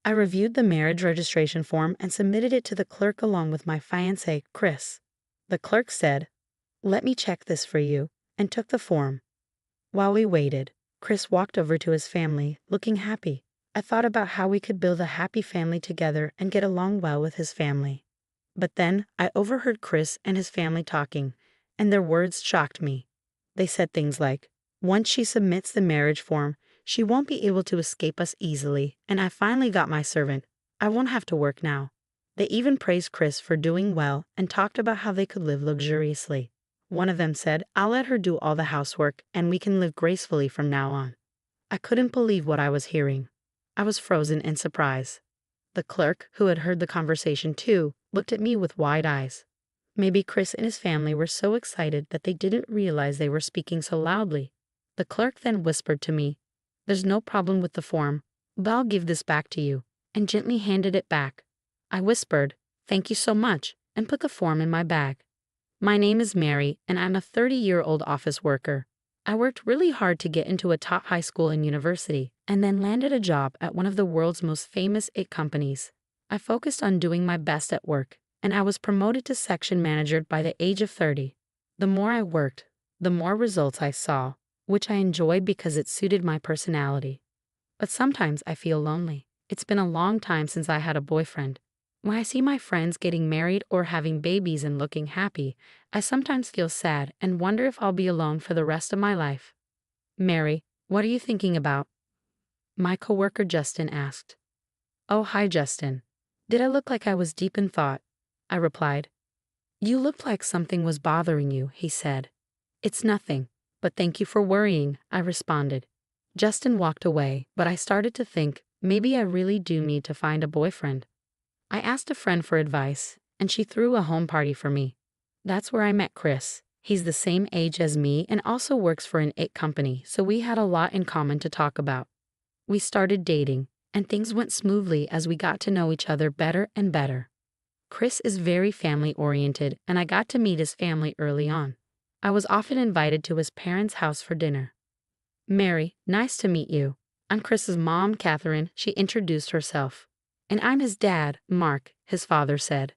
I reviewed the marriage registration form and submitted it to the clerk along with my fiancé, Chris. The clerk said, "Let me check this for you," and took the form. While we waited, Chris walked over to his family, looking happy. I thought about how we could build a happy family together and get along well with his family. But then I overheard Chris and his family talking, and their words shocked me. They said things like, "Once she submits the marriage form, she won't be able to escape us easily, and I finally got my servant. I won't have to work now." They even praised Chris for doing well and talked about how they could live luxuriously. One of them said, "I'll let her do all the housework, and we can live gracefully from now on." I couldn't believe what I was hearing. I was frozen in surprise. The clerk, who had heard the conversation too, looked at me with wide eyes. Maybe Chris and his family were so excited that they didn't realize they were speaking so loudly. The clerk then whispered to me, "There's no problem with the form, but I'll give this back to you," and gently handed it back. I whispered, "Thank you so much," and put the form in my bag. My name is Mary, and I'm a 30-year-old office worker. I worked really hard to get into a top high school and university, and then landed a job at one of the world's most famous IT companies. I focused on doing my best at work, and I was promoted to section manager by the age of 30. The more I worked, the more results I saw, which I enjoyed because it suited my personality. But sometimes I feel lonely. It's been a long time since I had a boyfriend. When I see my friends getting married or having babies and looking happy, I sometimes feel sad and wonder if I'll be alone for the rest of my life. "Mary, what are you thinking about?" my coworker Justin asked. "Oh, hi Justin. Did I look like I was deep in thought?" I replied. "You looked like something was bothering you," he said. "It's nothing, but thank you for worrying," I responded. Justin walked away, but I started to think, maybe I really do need to find a boyfriend. I asked a friend for advice, and she threw a home party for me. That's where I met Chris. He's the same age as me and also works for an IT company, so we had a lot in common to talk about. We started dating, and things went smoothly as we got to know each other better and better. Chris is very family-oriented, and I got to meet his family early on. I was often invited to his parents' house for dinner. "Mary, nice to meet you. I'm Chris's mom, Catherine," she introduced herself. "And I'm his dad, Mark," his father said.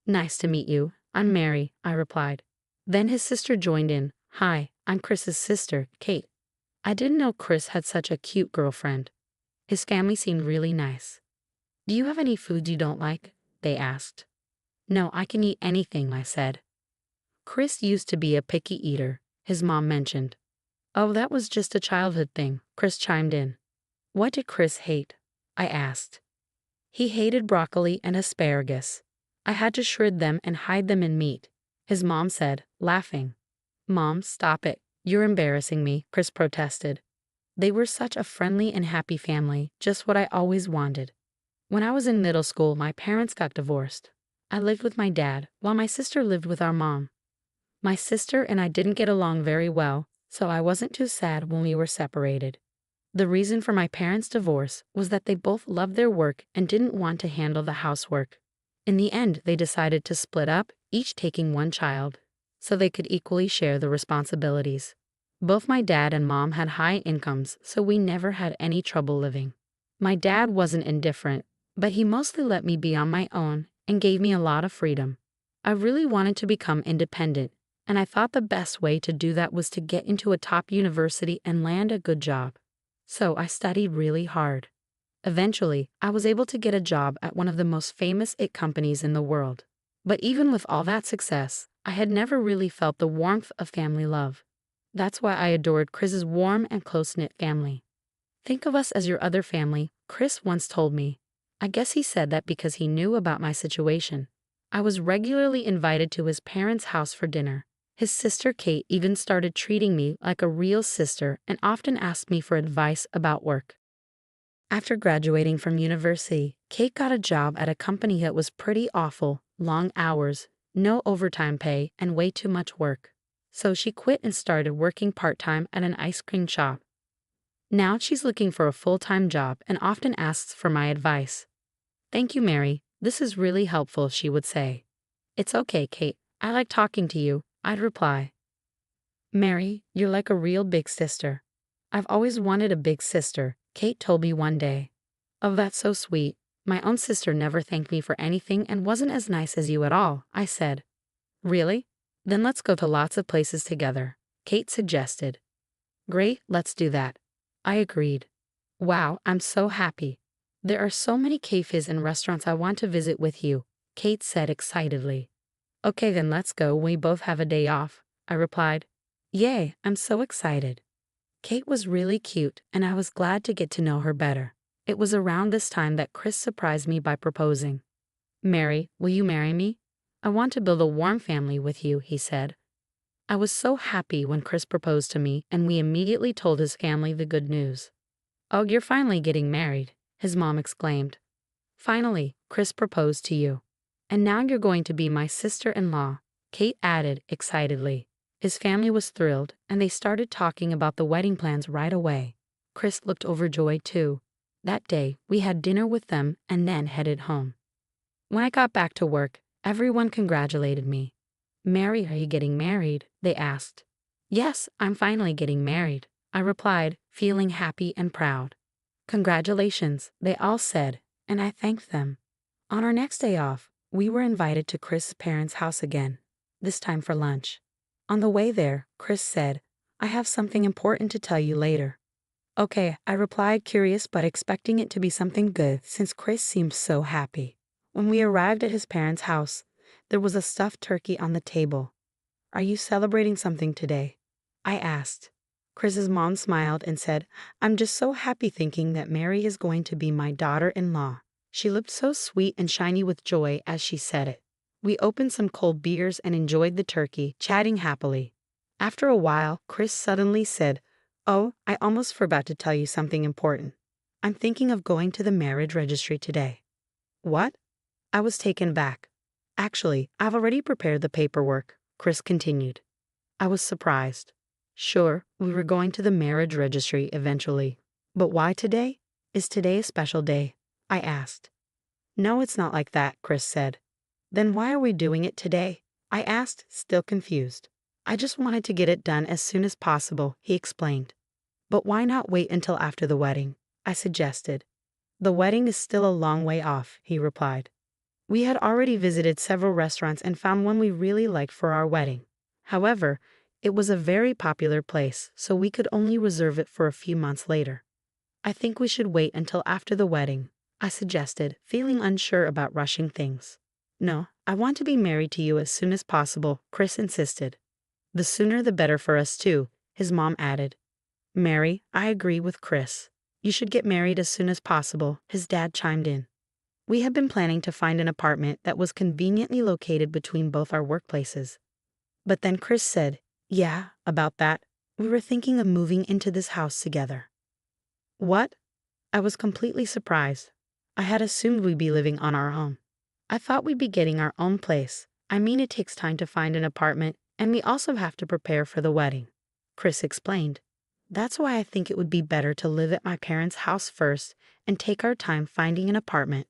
"Nice to meet you. I'm Mary," I replied. Then his sister joined in. "Hi, I'm Chris's sister, Kate." I didn't know Chris had such a cute girlfriend. His family seemed really nice. "Do you have any foods you don't like?" they asked. "No, I can eat anything," I said. "Chris used to be a picky eater," his mom mentioned. "Oh, that was just a childhood thing," Chris chimed in. "What did Chris hate?" I asked. "He hated broccoli and asparagus. I had to shred them and hide them in meat," his mom said, laughing. "Mom, stop it. You're embarrassing me," Chris protested. They were such a friendly and happy family, just what I always wanted. When I was in middle school, my parents got divorced. I lived with my dad, while my sister lived with our mom. My sister and I didn't get along very well, so I wasn't too sad when we were separated. The reason for my parents' divorce was that they both loved their work and didn't want to handle the housework. In the end, they decided to split up, each taking one child, so they could equally share the responsibilities. Both my dad and mom had high incomes, so we never had any trouble living. My dad wasn't indifferent, but he mostly let me be on my own and gave me a lot of freedom. I really wanted to become independent, and I thought the best way to do that was to get into a top university and land a good job. So I studied really hard. Eventually, I was able to get a job at one of the most famous IT companies in the world. But even with all that success, I had never really felt the warmth of family love. That's why I adored Chris's warm and close-knit family. "Think of us as your other family," Chris once told me. I guess he said that because he knew about my situation. I was regularly invited to his parents' house for dinner. His sister Kate even started treating me like a real sister and often asked me for advice about work. After graduating from university, Kate got a job at a company that was pretty awful, long hours, no overtime pay, and way too much work. So she quit and started working part-time at an ice cream shop. Now she's looking for a full-time job and often asks for my advice. "Thank you, Mary. This is really helpful," she would say. "It's okay, Kate. I like talking to you," I'd reply. "Mary, you're like a real big sister." "I've always wanted a big sister," Kate told me one day. Oh, that's so sweet. My own sister never thanked me for anything and wasn't as nice as you at all, I said. Really? Then let's go to lots of places together, Kate suggested. Great, let's do that. I agreed. Wow, I'm so happy. There are so many cafes and restaurants I want to visit with you, Kate said excitedly. Okay, then let's go. We both have a day off, I replied. Yay, I'm so excited. Kate was really cute, and I was glad to get to know her better. It was around this time that Chris surprised me by proposing. Mary, will you marry me? I want to build a warm family with you, he said. I was so happy when Chris proposed to me, and we immediately told his family the good news. Oh, you're finally getting married, his mom exclaimed. Finally, Chris proposed to you. And now you're going to be my sister-in-law, Kate added excitedly. His family was thrilled, and they started talking about the wedding plans right away. Chris looked overjoyed too. That day, we had dinner with them and then headed home. When I got back to work, everyone congratulated me. Mary, are you getting married? They asked. Yes, I'm finally getting married, I replied, feeling happy and proud. Congratulations, they all said, and I thanked them. On our next day off, we were invited to Chris' parents' house again, this time for lunch. On the way there, Chris said, I have something important to tell you later. Okay, I replied, curious but expecting it to be something good since Chris seemed so happy. When we arrived at his parents' house, there was a stuffed turkey on the table. Are you celebrating something today? I asked. Chris's mom smiled and said, I'm just so happy thinking that Mary is going to be my daughter-in-law. She looked so sweet and shiny with joy as she said it. We opened some cold beers and enjoyed the turkey, chatting happily. After a while, Chris suddenly said, Oh, I almost forgot to tell you something important. I'm thinking of going to the marriage registry today. What? I was taken back. Actually, I've already prepared the paperwork, Chris continued. I was surprised. Sure, we were going to the marriage registry eventually. But why today? Is today a special day? I asked. No, it's not like that, Chris said. Then why are we doing it today? I asked, still confused. I just wanted to get it done as soon as possible, he explained. But why not wait until after the wedding? I suggested. The wedding is still a long way off, he replied. We had already visited several restaurants and found one we really liked for our wedding. However, it was a very popular place, so we could only reserve it for a few months later. I think we should wait until after the wedding, I suggested, feeling unsure about rushing things. No, I want to be married to you as soon as possible, Chris insisted. The sooner the better for us too, his mom added. Mary, I agree with Chris. You should get married as soon as possible, his dad chimed in. We had been planning to find an apartment that was conveniently located between both our workplaces. But then Chris said, yeah, about that. We were thinking of moving into this house together. What? I was completely surprised. I had assumed we'd be living on our own. I thought we'd be getting our own place. I mean, it takes time to find an apartment, and we also have to prepare for the wedding. Chris explained. That's why I think it would be better to live at my parents' house first and take our time finding an apartment.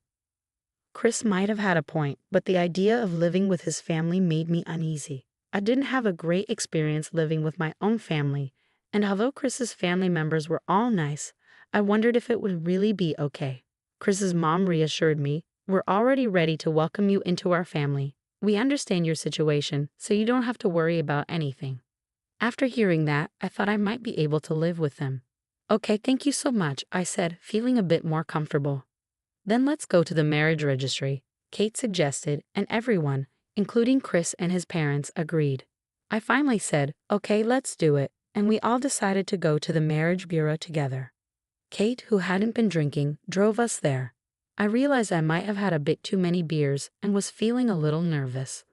Chris might have had a point, but the idea of living with his family made me uneasy. I didn't have a great experience living with my own family, and although Chris's family members were all nice, I wondered if it would really be okay. Chris's mom reassured me, we're already ready to welcome you into our family. We understand your situation, so you don't have to worry about anything. After hearing that, I thought I might be able to live with them. Okay, thank you so much, I said, feeling a bit more comfortable. Then let's go to the marriage registry, Kate suggested, and everyone, including Chris and his parents, agreed. I finally said, okay, let's do it, and we all decided to go to the marriage bureau together. Kate, who hadn't been drinking, drove us there. I realized I might have had a bit too many beers and was feeling a little nervous.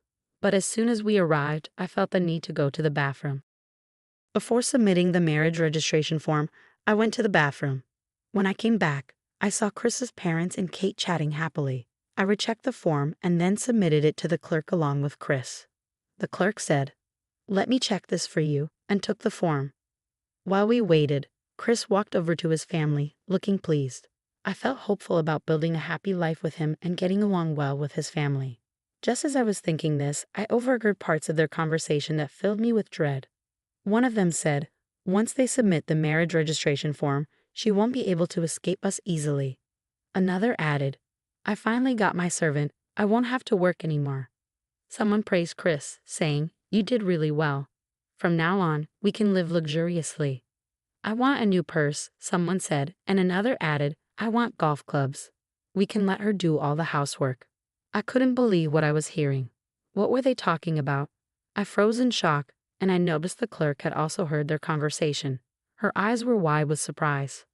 But as soon as we arrived, I felt the need to go to the bathroom. Before submitting the marriage registration form, I went to the bathroom. When I came back, I saw Chris's parents and Kate chatting happily. I rechecked the form and then submitted it to the clerk along with Chris. The clerk said, "Let me check this for you," and took the form. While we waited, Chris walked over to his family, looking pleased. I felt hopeful about building a happy life with him and getting along well with his family. Just as I was thinking this, I overheard parts of their conversation that filled me with dread. One of them said, once they submit the marriage registration form, she won't be able to escape us easily. Another added, I finally got my servant. I won't have to work anymore. Someone praised Chris, saying, you did really well. From now on, we can live luxuriously. I want a new purse, someone said, and another added, I want golf clubs. We can let her do all the housework. I couldn't believe what I was hearing. What were they talking about? I froze in shock, and I noticed the clerk had also heard their conversation. Her eyes were wide with surprise.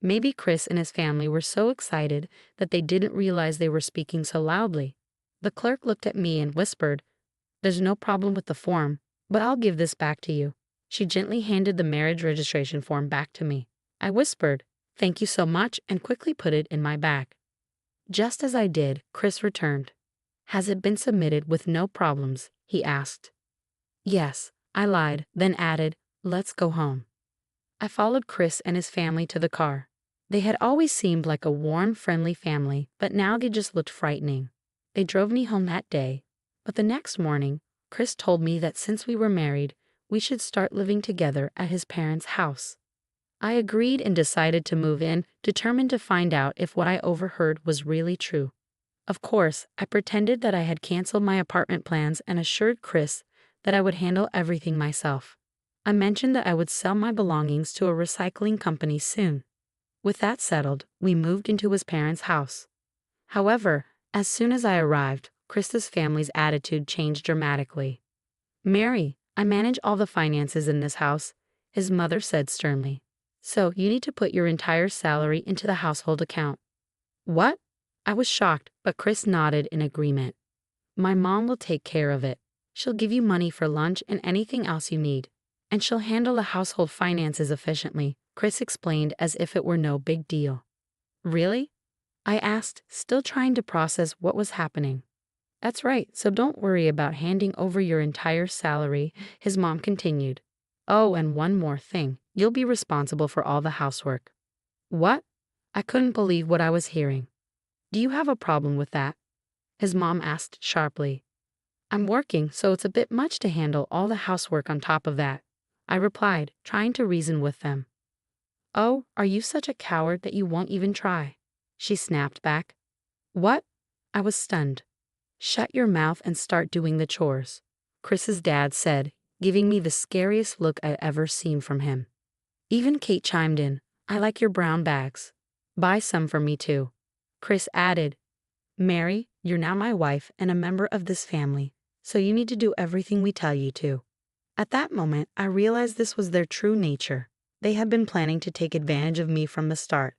Maybe Chris and his family were so excited that they didn't realize they were speaking so loudly. The clerk looked at me and whispered, there's no problem with the form, but I'll give this back to you. She gently handed the marriage registration form back to me. I whispered, thank you so much, and quickly put it in my bag. Just as I did, Chris returned. Has it been submitted with no problems? He asked. Yes, I lied, then added, let's go home. I followed Chris and his family to the car. They had always seemed like a warm, friendly family, but now they just looked frightening. They drove me home that day, but the next morning, Chris told me that since we were married, we should start living together at his parents' house. I agreed and decided to move in, determined to find out if what I overheard was really true. Of course, I pretended that I had canceled my apartment plans and assured Chris that I would handle everything myself. I mentioned that I would sell my belongings to a recycling company soon. With that settled, we moved into his parents' house. However, as soon as I arrived, Chris's family's attitude changed dramatically. Mary, I manage all the finances in this house, his mother said sternly. So you need to put your entire salary into the household account. What? I was shocked, but Chris nodded in agreement. My mom will take care of it. She'll give you money for lunch and anything else you need. And she'll handle the household finances efficiently, Chris explained as if it were no big deal. Really? I asked, still trying to process what was happening. That's right, so don't worry about handing over your entire salary, his mom continued. Oh, and one more thing, you'll be responsible for all the housework. What? I couldn't believe what I was hearing. Do you have a problem with that? His mom asked sharply. I'm working, so it's a bit much to handle all the housework on top of that, I replied, trying to reason with them. Oh, are you such a coward that you won't even try? She snapped back. What? I was stunned. Shut your mouth and start doing the chores, Chris's dad said, giving me the scariest look I'd ever seen from him. Even Kate chimed in, I like your brown bags. Buy some for me too. Chris added, Mary, you're now my wife and a member of this family, so you need to do everything we tell you to. At that moment, I realized this was their true nature. They had been planning to take advantage of me from the start.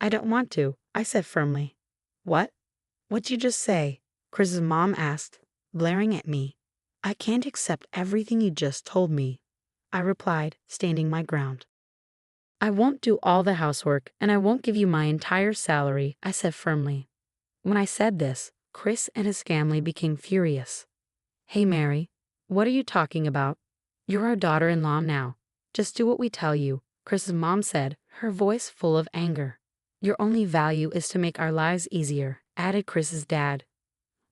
I don't want to, I said firmly. What? What'd you just say? Chris's mom asked, glaring at me. I can't accept everything you just told me, I replied, standing my ground. I won't do all the housework, and I won't give you my entire salary, I said firmly. When I said this, Chris and his family became furious. Hey Mary, what are you talking about? You're our daughter-in-law now. Just do what we tell you, Chris's mom said, her voice full of anger. Your only value is to make our lives easier, added Chris's dad.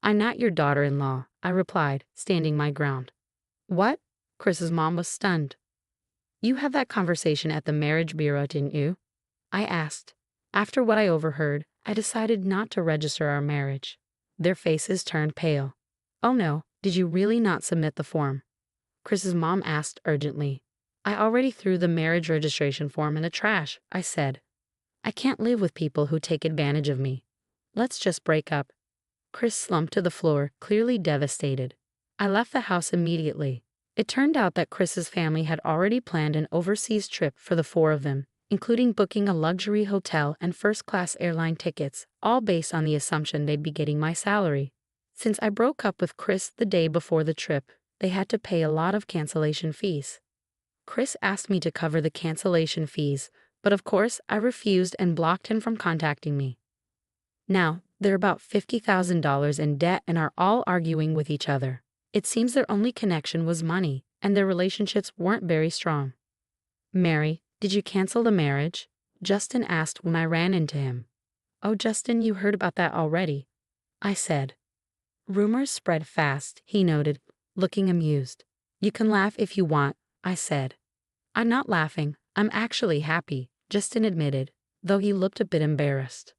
I'm not your daughter-in-law, I replied, standing my ground. What? Chris's mom was stunned. You had that conversation at the marriage bureau, didn't you? I asked. After what I overheard, I decided not to register our marriage. Their faces turned pale. Oh no, did you really not submit the form? Chris's mom asked urgently. I already threw the marriage registration form in the trash, I said. I can't live with people who take advantage of me. Let's just break up. Chris slumped to the floor, clearly devastated. I left the house immediately. It turned out that Chris's family had already planned an overseas trip for the four of them, including booking a luxury hotel and first-class airline tickets, all based on the assumption they'd be getting my salary. Since I broke up with Chris the day before the trip, they had to pay a lot of cancellation fees. Chris asked me to cover the cancellation fees, but of course I refused and blocked him from contacting me. Now, they're about $50,000 in debt and are all arguing with each other. It seems their only connection was money, and their relationships weren't very strong. Mary, did you cancel the marriage? Justin asked when I ran into him. Oh, Justin, you heard about that already, I said. Rumors spread fast, he noted, looking amused. You can laugh if you want, I said. I'm not laughing, I'm actually happy, Justin admitted, though he looked a bit embarrassed.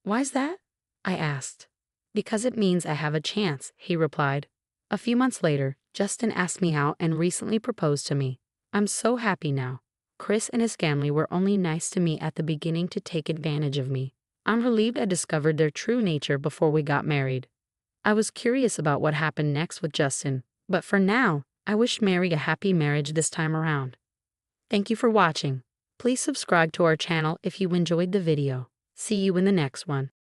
Why's that? I asked. Because it means I have a chance, he replied. A few months later, Justin asked me out and recently proposed to me. I'm so happy now. Chris and his family were only nice to me at the beginning to take advantage of me. I'm relieved I discovered their true nature before we got married. I was curious about what happened next with Justin, but for now, I wish Mary a happy marriage this time around. Thank you for watching. Please subscribe to our channel if you enjoyed the video. See you in the next one.